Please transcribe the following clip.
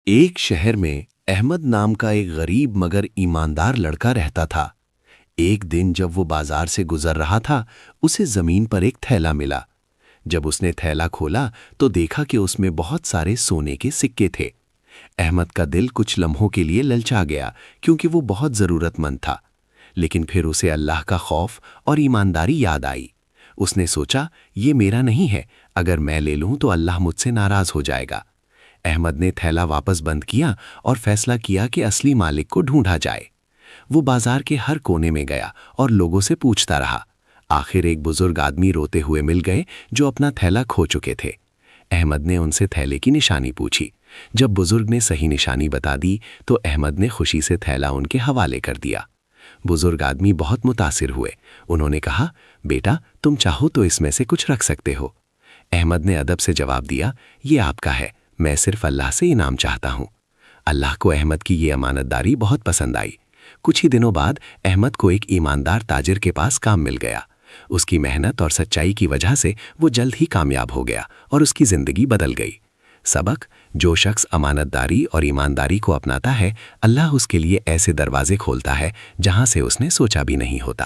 ایک شہر میں احمد نام کا ایک غریب مگر ایماندار لڑکا رہتا تھا۔ ایک دن جب وہ بازار سے گزر رہا تھا، اسے زمین پر ایک تھیلا ملا۔ جب اس نے تھیلا کھولا تو دیکھا کہ اس میں بہت سارے سونے کے سکے تھے۔ احمد کا دل کچھ لمحوں کے لیے للچا گیا کیونکہ وہ بہت ضرورت مند تھا، لیکن پھر اسے اللہ کا خوف اور ایمانداری یاد آئی۔ اس نے سوچا، یہ میرا نہیں ہے، اگر میں لے لوں تو اللہ مجھ سے ناراض ہو جائے گا۔ احمد نے تھیلا واپس بند کیا اور فیصلہ کیا کہ اصلی مالک کو ڈھونڈا جائے۔ وہ بازار کے ہر کونے میں گیا اور لوگوں سے پوچھتا رہا۔ آخر ایک بزرگ آدمی روتے ہوئے مل گئے جو اپنا تھیلا کھو چکے تھے۔ احمد نے ان سے تھیلے کی نشانی پوچھی۔ جب بزرگ نے صحیح نشانی بتا دی تو احمد نے خوشی سے تھیلا ان کے حوالے کر دیا۔ بزرگ آدمی بہت متاثر ہوئے۔ انہوں نے کہا، بیٹا تم چاہو تو اس میں سے کچھ رکھ سکتے ہو۔ احمد نے ادب سے جواب دیا، یہ آپ کا ہے، میں صرف اللہ سے انعام چاہتا ہوں۔ اللہ کو احمد کی یہ امانت داری بہت پسند آئی۔ کچھ ہی دنوں بعد احمد کو ایک ایماندار تاجر کے پاس کام مل گیا۔ اس کی محنت اور سچائی کی وجہ سے وہ جلد ہی کامیاب ہو گیا اور اس کی زندگی بدل گئی۔ سبق: جو شخص امانت داری اور ایمانداری کو اپناتا ہے، اللہ اس کے لیے ایسے دروازے کھولتا ہے جہاں سے اس نے سوچا بھی نہیں ہوتا۔